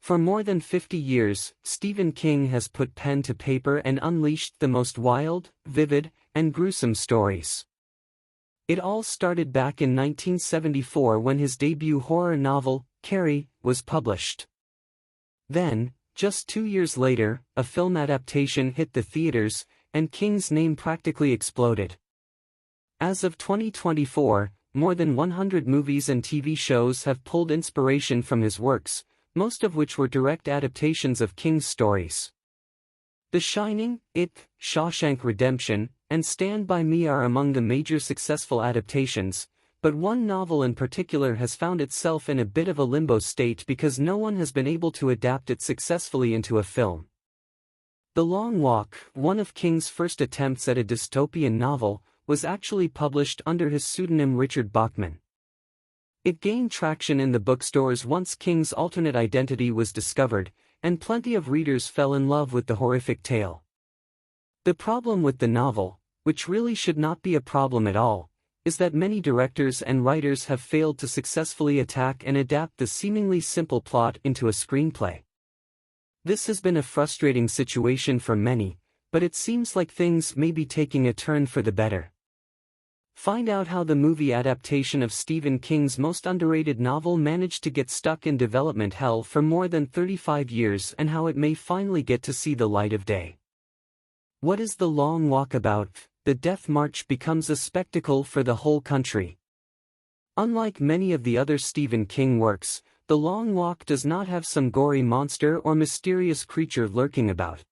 For more than 50 years, Stephen King has put pen to paper and unleashed the most wild, vivid, and gruesome stories. It all started back in 1974 when his debut horror novel, Carrie, was published. Then, just 2 years later, a film adaptation hit the theaters, and King's name practically exploded. As of 2024, more than 100 movies and TV shows have pulled inspiration from his works, most of which were direct adaptations of King's stories. The Shining, It, Shawshank Redemption, and Stand By Me are among the major successful adaptations, but one novel in particular has found itself in a bit of a limbo state because no one has been able to adapt it successfully into a film. The Long Walk, one of King's first attempts at a dystopian novel, was actually published under his pseudonym Richard Bachman. It gained traction in the bookstores once King's alternate identity was discovered, and plenty of readers fell in love with the horrific tale. The problem with the novel, which really should not be a problem at all, is that many directors and writers have failed to successfully attack and adapt the seemingly simple plot into a screenplay. This has been a frustrating situation for many, but it seems like things may be taking a turn for the better. Find out how the movie adaptation of Stephen King's most underrated novel managed to get stuck in development hell for more than 35 years and how it may finally get to see the light of day. What is The Long Walk about? The Death March becomes a spectacle for the whole country. Unlike many of the other Stephen King works, The Long Walk does not have some gory monster or mysterious creature lurking about.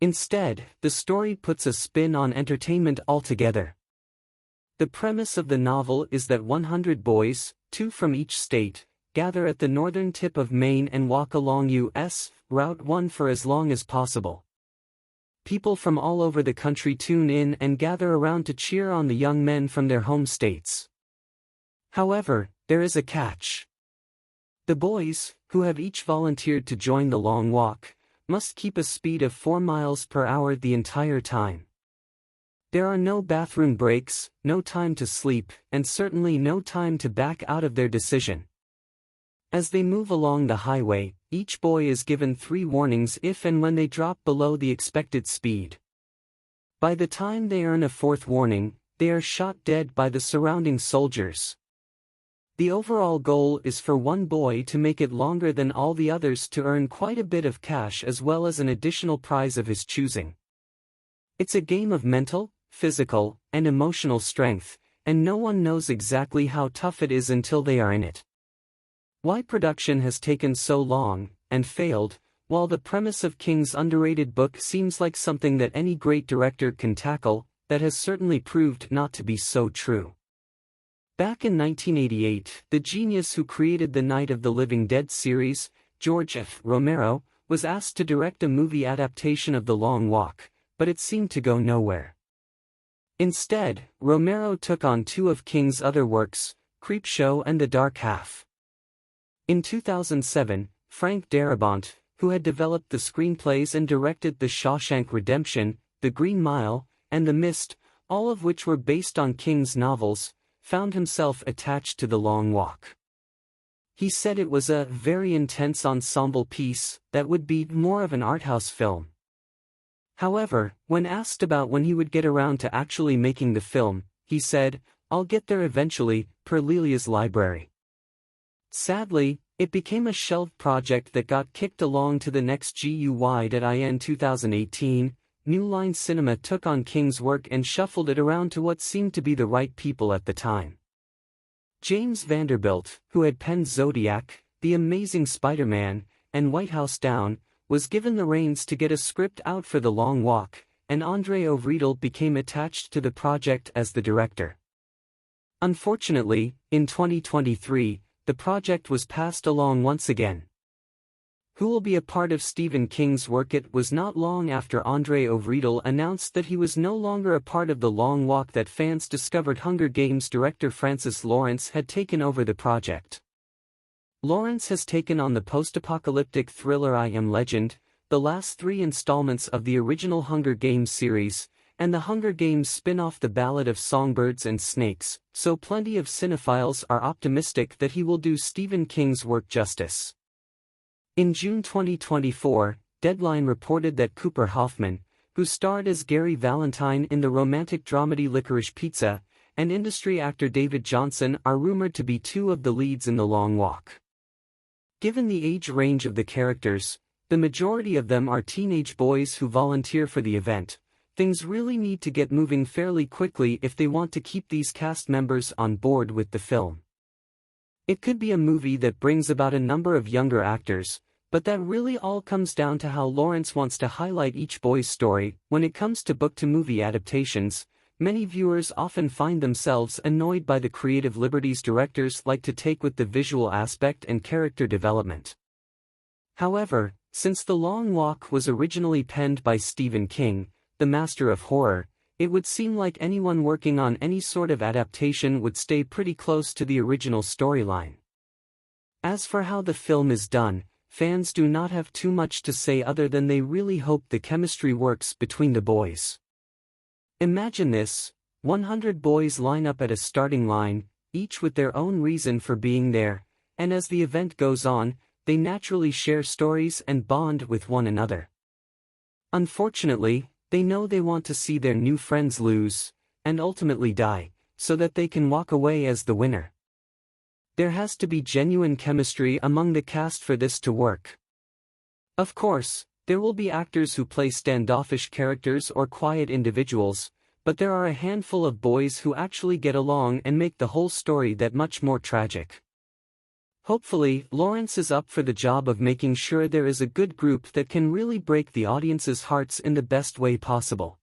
Instead, the story puts a spin on entertainment altogether. The premise of the novel is that 100 boys, 2 from each state, gather at the northern tip of Maine and walk along U.S. Route 1 for as long as possible. People from all over the country tune in and gather around to cheer on the young men from their home states. However, there is a catch. The boys, who have each volunteered to join the long walk, must keep a speed of 4 miles per hour the entire time. There are no bathroom breaks, no time to sleep, and certainly no time to back out of their decision. As they move along the highway, each boy is given 3 warnings if and when they drop below the expected speed. By the time they earn a 4th warning, they are shot dead by the surrounding soldiers. The overall goal is for one boy to make it longer than all the others to earn quite a bit of cash as well as an additional prize of his choosing. It's a game of mental, physical, and emotional strength, and no one knows exactly how tough it is until they are in it. Why production has taken so long, and failed, while the premise of King's underrated book seems like something that any great director can tackle, that has certainly proved not to be so true. Back in 1988, the genius who created the Night of the Living Dead series, George F. Romero, was asked to direct a movie adaptation of The Long Walk, but it seemed to go nowhere. Instead, Romero took on 2 of King's other works, Creepshow and The Dark Half. In 2007, Frank Darabont, who had developed the screenplays and directed The Shawshank Redemption, The Green Mile, and The Mist, all of which were based on King's novels, found himself attached to The Long Walk. He said it was a very intense ensemble piece that would be more of an arthouse film. However, when asked about when he would get around to actually making the film, he said, "I'll get there eventually, per Lelia's library." Sadly, it became a shelved project that got kicked along to the next GUY.IN 2018. New Line Cinema took on King's work and shuffled it around to what seemed to be the right people at the time. James Vanderbilt, who had penned Zodiac, The Amazing Spider-Man, and White House Down, was given the reins to get a script out for The Long Walk, and Andre O'Riedel became attached to the project as the director. Unfortunately, in 2023, the project was passed along once again. Who will be a part of Stephen King's work? It was not long after Andre O'Riedel announced that he was no longer a part of The Long Walk that fans discovered Hunger Games director Francis Lawrence had taken over the project. Lawrence has taken on the post-apocalyptic thriller I Am Legend, the last 3 installments of the original Hunger Games series, and the Hunger Games spin-off The Ballad of Songbirds and Snakes, so plenty of cinephiles are optimistic that he will do Stephen King's work justice. In June 2024, Deadline reported that Cooper Hoffman, who starred as Gary Valentine in the romantic dramedy Licorice Pizza, and industry actor David Johnson are rumored to be two of the leads in The Long Walk. Given the age range of the characters, the majority of them are teenage boys who volunteer for the event. Things really need to get moving fairly quickly if they want to keep these cast members on board with the film. It could be a movie that brings about a number of younger actors, but that really all comes down to how Lawrence wants to highlight each boy's story. When it comes to book-to-movie adaptations, many viewers often find themselves annoyed by the creative liberties directors like to take with the visual aspect and character development. However, since The Long Walk was originally penned by Stephen King, the master of horror, it would seem like anyone working on any sort of adaptation would stay pretty close to the original storyline. As for how the film is done, fans do not have too much to say other than they really hope the chemistry works between the boys. Imagine this: 100 boys line up at a starting line, each with their own reason for being there, and as the event goes on, they naturally share stories and bond with one another. Unfortunately, they know they want to see their new friends lose, and ultimately die, so that they can walk away as the winner. There has to be genuine chemistry among the cast for this to work. Of course, there will be actors who play standoffish characters or quiet individuals, but there are a handful of boys who actually get along and make the whole story that much more tragic. Hopefully, Lawrence is up for the job of making sure there is a good group that can really break the audience's hearts in the best way possible.